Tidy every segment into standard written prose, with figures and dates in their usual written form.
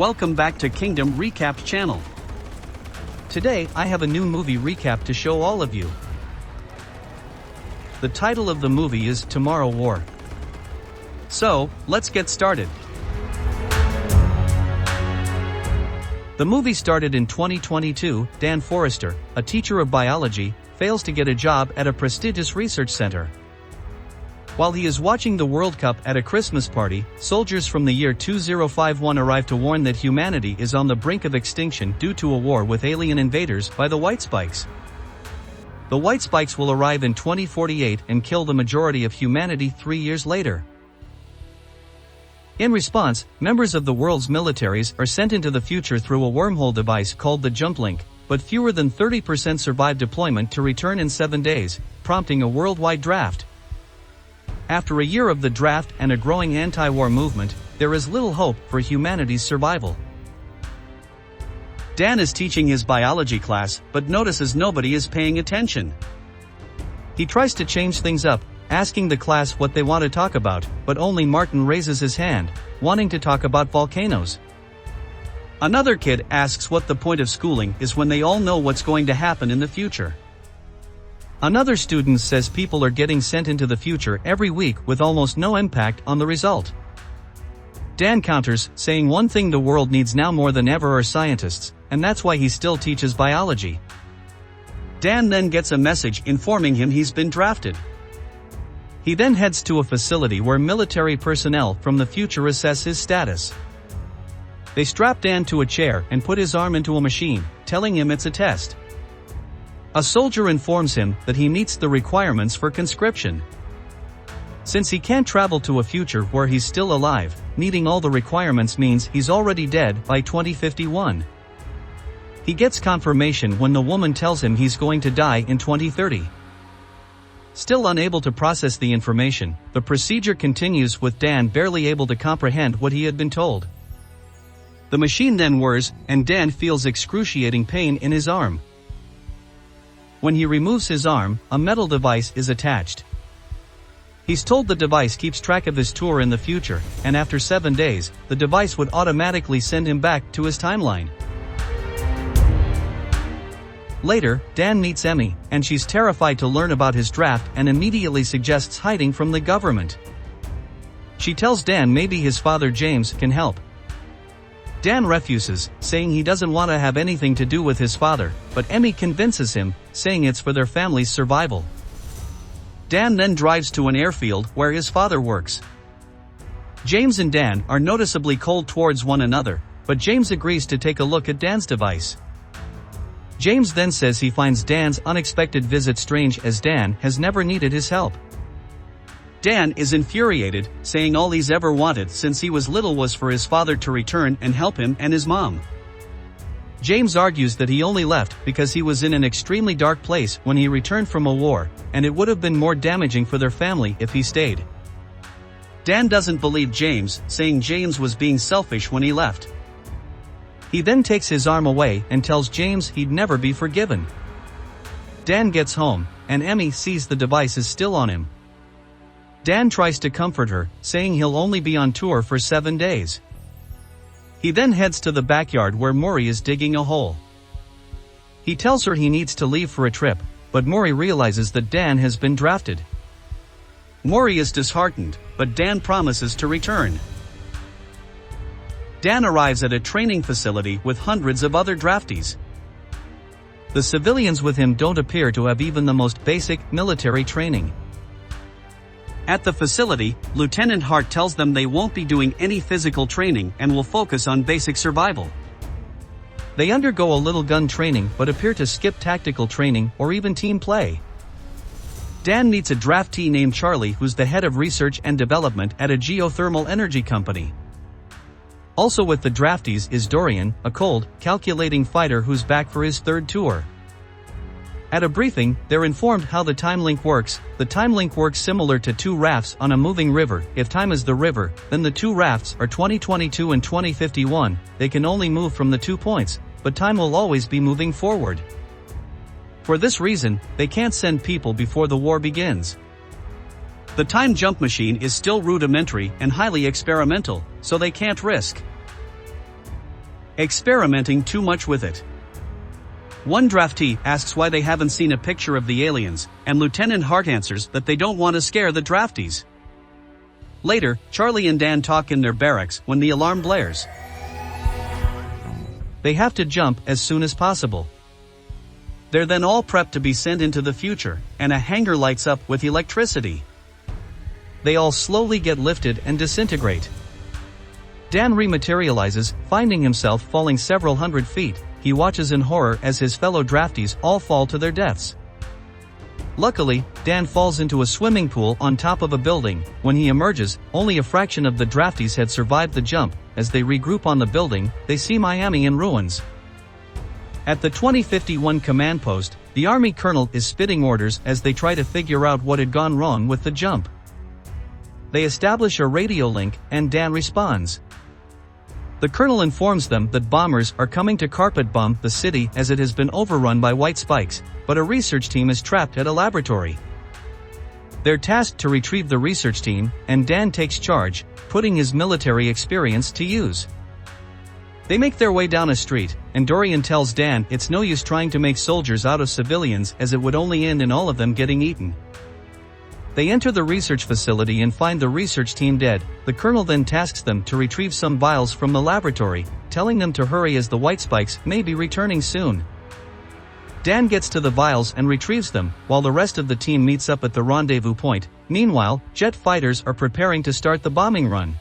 Welcome back to Kingdom Recap channel. Today I have a new movie recap to show all of you. The title of the movie is Tomorrow War. So, let's get started. The movie started in 2022. Dan Forrester, a teacher of biology, fails to get a job at a prestigious research center. While he is watching the World Cup at a Christmas party, soldiers from the year 2051 arrive to warn that humanity is on the brink of extinction due to a war with alien invaders by the White Spikes. The White Spikes will arrive in 2048 and kill the majority of humanity 3 years later. In response, members of the world's militaries are sent into the future through a wormhole device called the Jump Link, but fewer than 30% survive deployment to return in 7 days, prompting a worldwide draft. After a year of the draft and a growing anti-war movement, there is little hope for humanity's survival. Dan is teaching his biology class, but notices nobody is paying attention. He tries to change things up, asking the class what they want to talk about, but only Martin raises his hand, wanting to talk about volcanoes. Another kid asks what the point of schooling is when they all know what's going to happen in the future. Another student says people are getting sent into the future every week with almost no impact on the result. Dan counters, saying one thing the world needs now more than ever are scientists, and that's why he still teaches biology. Dan then gets a message informing him he's been drafted. He then heads to a facility where military personnel from the future assess his status. They strap Dan to a chair and put his arm into a machine, telling him it's a test. A soldier informs him that he meets the requirements for conscription. Since he can't travel to a future where he's still alive, meeting all the requirements means he's already dead by 2051. He gets confirmation when the woman tells him he's going to die in 2030. Still unable to process the information, the procedure continues with Dan barely able to comprehend what he had been told. The machine then whirs, and Dan feels excruciating pain in his arm. When he removes his arm, a metal device is attached. He's told the device keeps track of his tour in the future, and after 7 days, the device would automatically send him back to his timeline. Later, Dan meets Emmy, and she's terrified to learn about his draft and immediately suggests hiding from the government. She tells Dan maybe his father James can help. Dan refuses, saying he doesn't want to have anything to do with his father, but Emmy convinces him, saying it's for their family's survival. Dan then drives to an airfield where his father works. James and Dan are noticeably cold towards one another, but James agrees to take a look at Dan's device. James then says he finds Dan's unexpected visit strange as Dan has never needed his help. Dan is infuriated, saying all he's ever wanted since he was little was for his father to return and help him and his mom. James argues that he only left because he was in an extremely dark place when he returned from a war, and it would have been more damaging for their family if he stayed. Dan doesn't believe James, saying James was being selfish when he left. He then takes his arm away and tells James he'd never be forgiven. Dan gets home, and Emmy sees the device is still on him. Dan tries to comfort her, saying he'll only be on tour for 7 days. He then heads to the backyard where Maury is digging a hole. He tells her he needs to leave for a trip, but Maury realizes that Dan has been drafted. Maury is disheartened, but Dan promises to return. Dan arrives at a training facility with hundreds of other draftees. The civilians with him don't appear to have even the most basic military training. At the facility, Lieutenant Hart tells them they won't be doing any physical training and will focus on basic survival. They undergo a little gun training but appear to skip tactical training or even team play. Dan meets a draftee named Charlie who's the head of research and development at a geothermal energy company. Also with the draftees is Dorian, a cold, calculating fighter who's back for his 3rd tour. At a briefing, they're informed how the time link works. The time link works similar to 2 rafts on a moving river. If time is the river, then the 2 rafts are 2022 and 2051. They can only move from the 2 points, but time will always be moving forward. For this reason, they can't send people before the war begins. The time jump machine is still rudimentary and highly experimental, so they can't risk. experimenting too much with it. One draftee asks why they haven't seen a picture of the aliens, and Lieutenant Hart answers that they don't want to scare the draftees. Later, Charlie and Dan talk in their barracks when the alarm blares. They have to jump as soon as possible. They're then all prepped to be sent into the future, and a hangar lights up with electricity. They all slowly get lifted and disintegrate. Dan rematerializes, finding himself falling several hundred feet. He watches in horror as his fellow draftees all fall to their deaths. Luckily, Dan falls into a swimming pool on top of a building. When he emerges, only a fraction of the draftees had survived the jump. As they regroup on the building, they see Miami in ruins. At the 2051 command post, the Army colonel is spitting orders as they try to figure out what had gone wrong with the jump. They establish a radio link, and Dan responds. The colonel informs them that bombers are coming to carpet bomb the city as it has been overrun by white spikes, but a research team is trapped at a laboratory. They're tasked to retrieve the research team, and Dan takes charge, putting his military experience to use. They make their way down a street, and Dorian tells Dan it's no use trying to make soldiers out of civilians as it would only end in all of them getting eaten. They enter the research facility and find the research team dead. The colonel then tasks them to retrieve some vials from the laboratory, telling them to hurry as the white spikes may be returning soon. Dan gets to the vials and retrieves them, while the rest of the team meets up at the rendezvous point. Meanwhile, jet fighters are preparing to start the bombing run.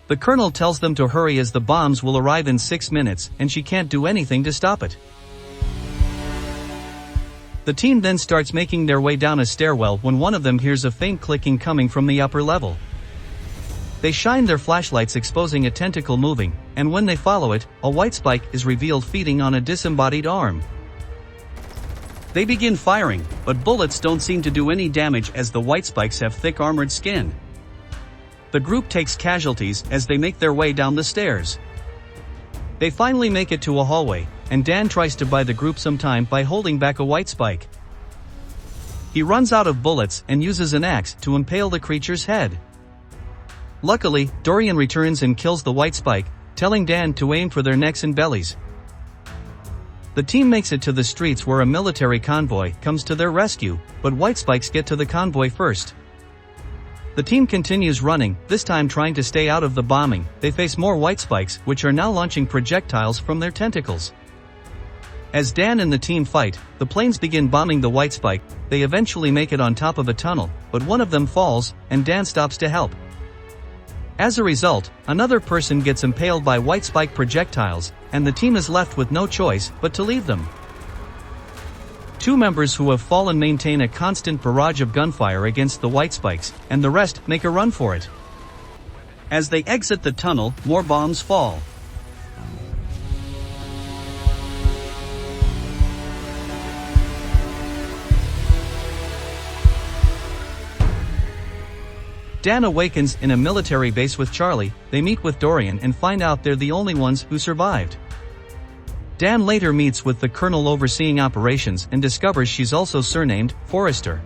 The colonel tells them to hurry as the bombs will arrive in 6 minutes, and she can't do anything to stop it. The team then starts making their way down a stairwell when one of them hears a faint clicking coming from the upper level. They shine their flashlights exposing a tentacle moving, and when they follow it, a white spike is revealed feeding on a disembodied arm. They begin firing, but bullets don't seem to do any damage as the white spikes have thick armored skin. The group takes casualties as they make their way down the stairs. They finally make it to a hallway, and Dan tries to buy the group some time by holding back a white spike. He runs out of bullets and uses an axe to impale the creature's head. Luckily, Dorian returns and kills the white spike, telling Dan to aim for their necks and bellies. The team makes it to the streets where a military convoy comes to their rescue, but white spikes get to the convoy first. The team continues running, this time trying to stay out of the bombing. They face more white spikes, which are now launching projectiles from their tentacles. As Dan and the team fight, the planes begin bombing the white spike. They eventually make it on top of a tunnel, but one of them falls, and Dan stops to help. As a result, another person gets impaled by white spike projectiles, and the team is left with no choice but to leave them. Two members who have fallen maintain a constant barrage of gunfire against the white spikes, and the rest make a run for it. As they exit the tunnel, more bombs fall. Dan awakens in a military base with Charlie. They meet with Dorian and find out they're the only ones who survived. Dan later meets with the colonel overseeing operations and discovers she's also surnamed Forrester.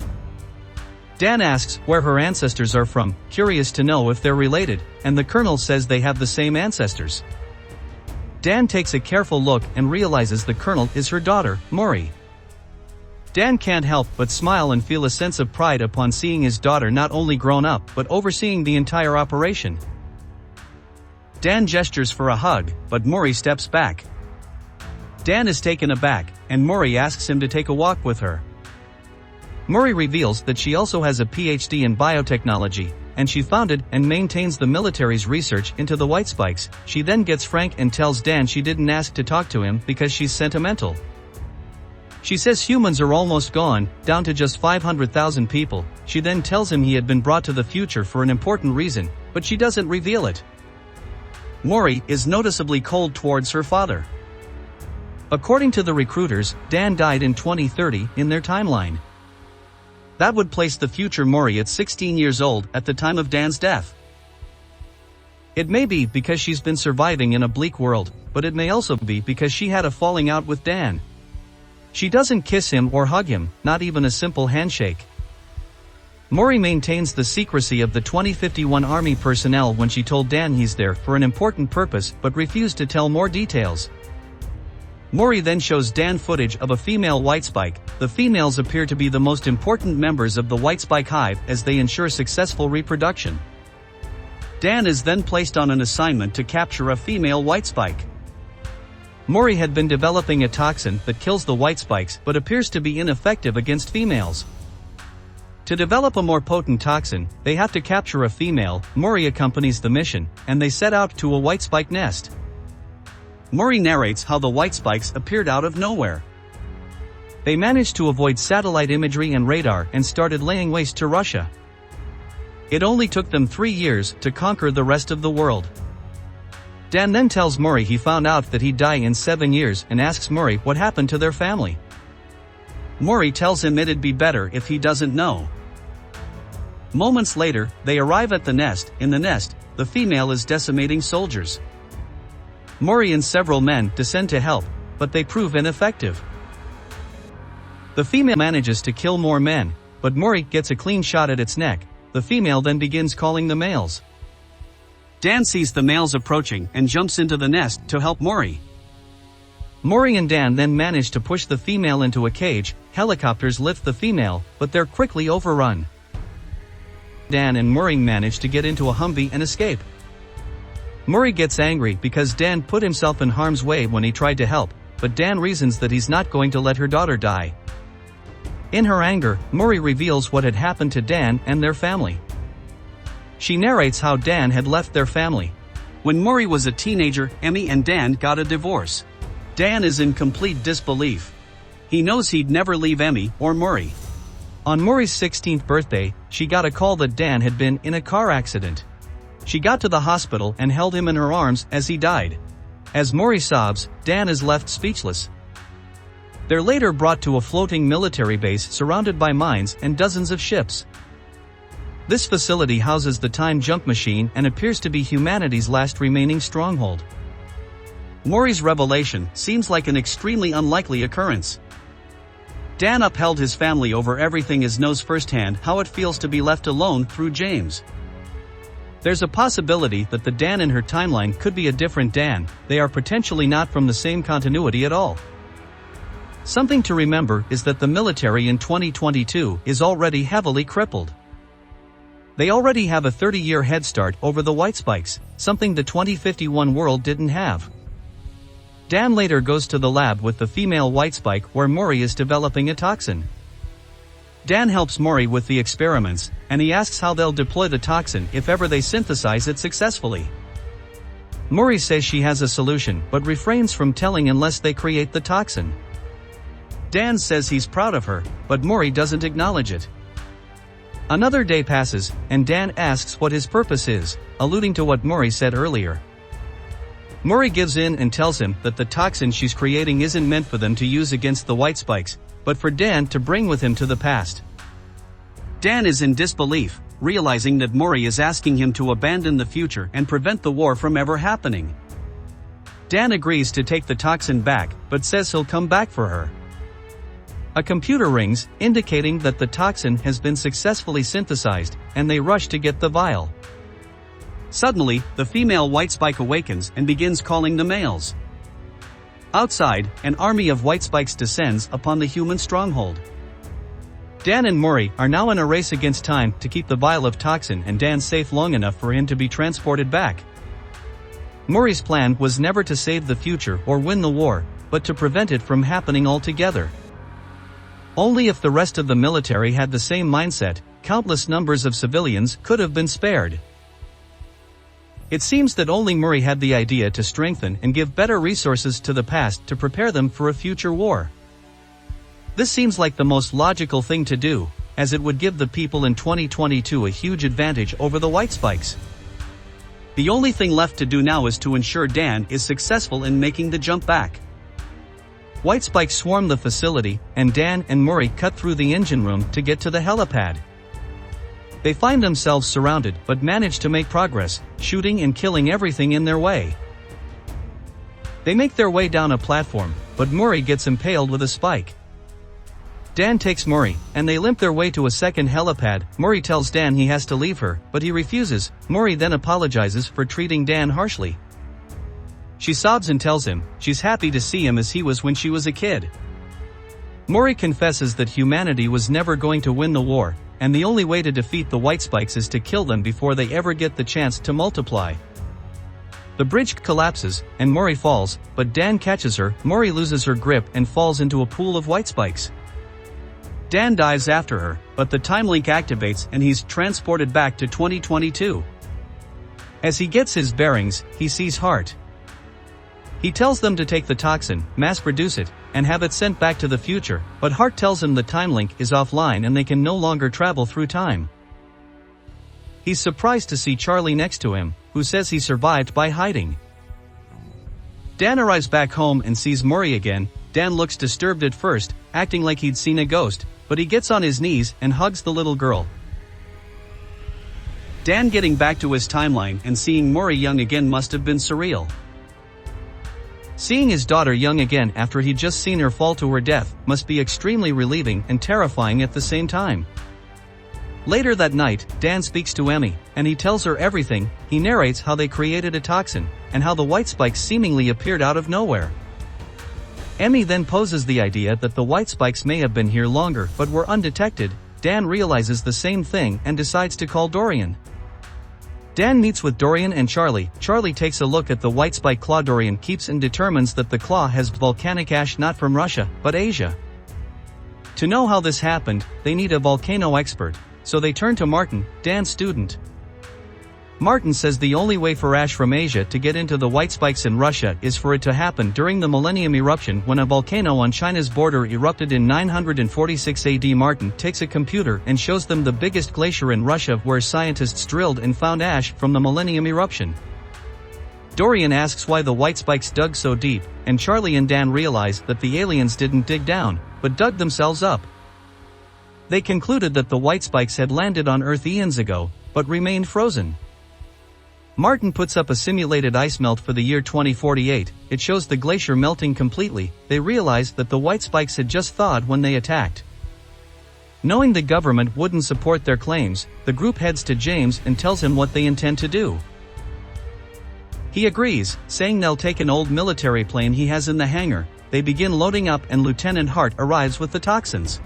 Dan asks where her ancestors are from, curious to know if they're related, and the colonel says they have the same ancestors. Dan takes a careful look and realizes the colonel is her daughter, Maury. Dan can't help but smile and feel a sense of pride upon seeing his daughter not only grown up but overseeing the entire operation. Dan gestures for a hug, but Maury steps back. Dan is taken aback, and Maury asks him to take a walk with her. Maury reveals that she also has a PhD in biotechnology, and she founded and maintains the military's research into the white spikes. She then gets frank and tells Dan she didn't ask to talk to him because she's sentimental. She says humans are almost gone, down to just 500,000 people. She then tells him he had been brought to the future for an important reason, but she doesn't reveal it. Maury is noticeably cold towards her father. According to the recruiters, Dan died in 2030 in their timeline. That would place the future Maury at 16 years old at the time of Dan's death. It may be because she's been surviving in a bleak world, but it may also be because she had a falling out with Dan. She doesn't kiss him or hug him, not even a simple handshake. Maury maintains the secrecy of the 2051 Army personnel when she told Dan he's there for an important purpose but refused to tell more details. Maury then shows Dan footage of a female whitespike. The females appear to be the most important members of the whitespike hive as they ensure successful reproduction. Dan is then placed on an assignment to capture a female whitespike. Maury had been developing a toxin that kills the whitespikes but appears to be ineffective against females. To develop a more potent toxin, they have to capture a female. Maury accompanies the mission, and they set out to a whitespike nest. Maury narrates how the whitespikes appeared out of nowhere. They managed to avoid satellite imagery and radar and started laying waste to Russia. It only took them 3 years to conquer the rest of the world. Dan then tells Maury he found out that he'd die in 7 years and asks Maury what happened to their family. Maury tells him it'd be better if he doesn't know. Moments later, they arrive at the nest. In the nest, the female is decimating soldiers. Maury and several men descend to help, but they prove ineffective. The female manages to kill more men, but Maury gets a clean shot at its neck. The female then begins calling the males. Dan sees the males approaching and jumps into the nest to help Maury. Maury and Dan then manage to push the female into a cage. Helicopters lift the female, but they're quickly overrun. Dan and Maury manage to get into a Humvee and escape. Maury gets angry because Dan put himself in harm's way when he tried to help, but Dan reasons that he's not going to let her daughter die. In her anger, Maury reveals what had happened to Dan and their family. She narrates how Dan had left their family. When Maury was a teenager, Emmy and Dan got a divorce. Dan is in complete disbelief. He knows he'd never leave Emmy or Maury. On Maury's 16th birthday, she got a call that Dan had been in a car accident. She got to the hospital and held him in her arms as he died. As Maury sobs, Dan is left speechless. They're later brought to a floating military base surrounded by mines and dozens of ships. This facility houses the time jump machine and appears to be humanity's last remaining stronghold. Maury's revelation seems like an extremely unlikely occurrence. Dan upheld his family over everything as knows firsthand how it feels to be left alone through James. There's a possibility that the Dan in her timeline could be a different Dan. They are potentially not from the same continuity at all. Something to remember is that the military in 2022 is already heavily crippled. They already have a 30-year head start over the whitespikes, something the 2051 world didn't have. Dan later goes to the lab with the female whitespike where Maury is developing a toxin. Dan helps Maury with the experiments, and he asks how they'll deploy the toxin if ever they synthesize it successfully. Maury says she has a solution but refrains from telling unless they create the toxin. Dan says he's proud of her, but Maury doesn't acknowledge it. Another day passes, and Dan asks what his purpose is, alluding to what Maury said earlier. Maury gives in and tells him that the toxin she's creating isn't meant for them to use against the whitespikes, but for Dan to bring with him to the past. Dan is in disbelief, realizing that Maury is asking him to abandon the future and prevent the war from ever happening. Dan agrees to take the toxin back, but says he'll come back for her. A computer rings, indicating that the toxin has been successfully synthesized, and they rush to get the vial. Suddenly, the female whitespike awakens and begins calling the males. Outside, an army of whitespikes descends upon the human stronghold. Dan and Maury are now in a race against time to keep the vial of toxin and Dan safe long enough for him to be transported back. Maury's plan was never to save the future or win the war, but to prevent it from happening altogether. Only if the rest of the military had the same mindset, countless numbers of civilians could have been spared. It seems that only Maury had the idea to strengthen and give better resources to the past to prepare them for a future war. This seems like the most logical thing to do, as it would give the people in 2022 a huge advantage over the whitespikes. The only thing left to do now is to ensure Dan is successful in making the jump back. Whitespikes swarm the facility, and Dan and Maury cut through the engine room to get to the helipad. They find themselves surrounded but manage to make progress, shooting and killing everything in their way. They make their way down a platform, but Maury gets impaled with a spike. Dan takes Maury, and they limp their way to a second helipad. Maury tells Dan he has to leave her, but he refuses. Maury then apologizes for treating Dan harshly. She sobs and tells him she's happy to see him as he was when she was a kid. Maury confesses that humanity was never going to win the war, and the only way to defeat the White Spikes is to kill them before they ever get the chance to multiply. The bridge collapses, and Maury falls, but Dan catches her. Maury loses her grip and falls into a pool of White Spikes. Dan dives after her, but the time link activates and he's transported back to 2022. As he gets his bearings, he sees Hart. He tells them to take the toxin, mass-produce it, and have it sent back to the future, but Hart tells him the time link is offline and they can no longer travel through time. He's surprised to see Charlie next to him, who says he survived by hiding. Dan arrives back home and sees Maury again. Dan looks disturbed at first, acting like he'd seen a ghost, but he gets on his knees and hugs the little girl. Dan getting back to his timeline and seeing Maury young again must have been surreal. Seeing his daughter young again after he'd just seen her fall to her death must be extremely relieving and terrifying at the same time. Later that night, Dan speaks to Emmy, and he tells her everything. He narrates how they created a toxin, and how the White Spikes seemingly appeared out of nowhere. Emmy then poses the idea that the White Spikes may have been here longer but were undetected. Dan realizes the same thing and decides to call Dorian. Dan meets with Dorian and Charlie. Charlie takes a look at the White Spike claw Dorian keeps and determines that the claw has volcanic ash not from Russia, but Asia. To know how this happened, they need a volcano expert, so they turn to Martin, Dan's student. Martin says the only way for ash from Asia to get into the White Spikes in Russia is for it to happen during the Millennium Eruption when a volcano on China's border erupted in 946 AD. Martin takes a computer and shows them the biggest glacier in Russia where scientists drilled and found ash from the Millennium Eruption. Dorian asks why the White Spikes dug so deep, and Charlie and Dan realize that the aliens didn't dig down, but dug themselves up. They concluded that the White Spikes had landed on Earth eons ago, but remained frozen. Martin puts up a simulated ice melt for the year 2048, it shows the glacier melting completely. They realize that the White Spikes had just thawed when they attacked. Knowing the government wouldn't support their claims, the group heads to James and tells him what they intend to do. He agrees, saying they'll take an old military plane he has in the hangar. They begin loading up and Lieutenant Hart arrives with the toxins.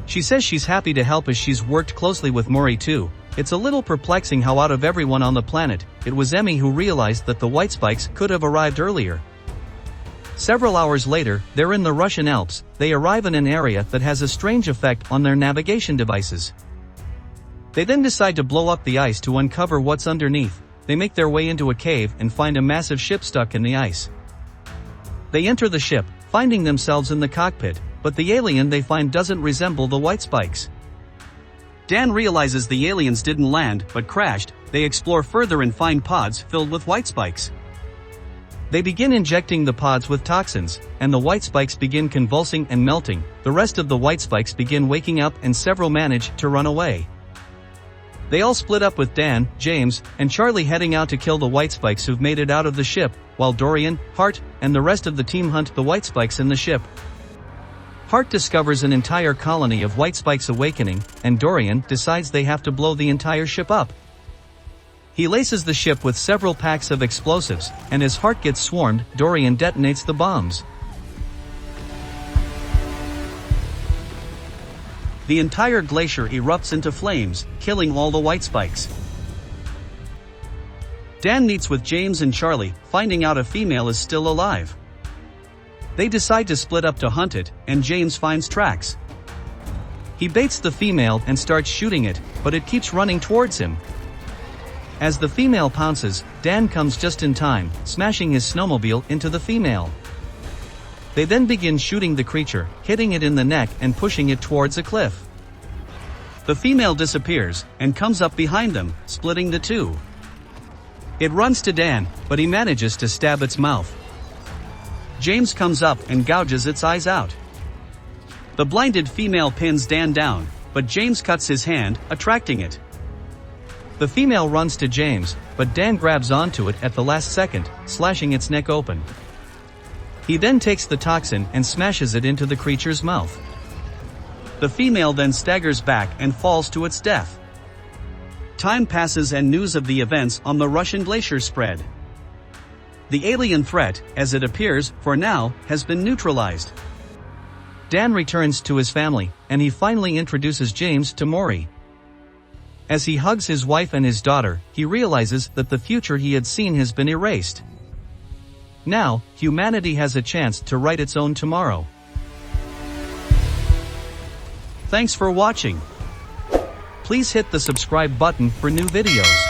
She says she's happy to help as she's worked closely with Maury too. It's a little perplexing how out of everyone on the planet, it was Emmy who realized that the White Spikes could have arrived earlier. Several hours later, they're in the Russian Alps. They arrive in an area that has a strange effect on their navigation devices. They then decide to blow up the ice to uncover what's underneath. They make their way into a cave and find a massive ship stuck in the ice. They enter the ship, finding themselves in the cockpit, but the alien they find doesn't resemble the White Spikes. Dan realizes the aliens didn't land, but crashed. They explore further and find pods filled with White Spikes. They begin injecting the pods with toxins, and the White Spikes begin convulsing and melting. The rest of the White Spikes begin waking up and several manage to run away. They all split up with Dan, James, and Charlie heading out to kill the White Spikes who've made it out of the ship, while Dorian, Hart, and the rest of the team hunt the White Spikes in the ship. Hart discovers an entire colony of White Spikes awakening, and Dorian decides they have to blow the entire ship up. He laces the ship with several packs of explosives, and as Hart gets swarmed, Dorian detonates the bombs. The entire glacier erupts into flames, killing all the White Spikes. Dan meets with James and Charlie, finding out a female is still alive. They decide to split up to hunt it, and James finds tracks. He baits the female and starts shooting it, but it keeps running towards him. As the female pounces, Dan comes just in time, smashing his snowmobile into the female. They then begin shooting the creature, hitting it in the neck and pushing it towards a cliff. The female disappears, and comes up behind them, splitting the two. It runs to Dan, but he manages to stab its mouth. James comes up and gouges its eyes out. The blinded female pins Dan down, but James cuts his hand, attracting it. The female runs to James, but Dan grabs onto it at the last second, slashing its neck open. He then takes the toxin and smashes it into the creature's mouth. The female then staggers back and falls to its death. Time passes and news of the events on the Russian glacier spread. The alien threat, as it appears, for now, has been neutralized. Dan returns to his family, and he finally introduces James to Maury. As he hugs his wife and his daughter, he realizes that the future he had seen has been erased. Now, humanity has a chance to write its own tomorrow. Thanks for watching. Please hit the subscribe button for new videos.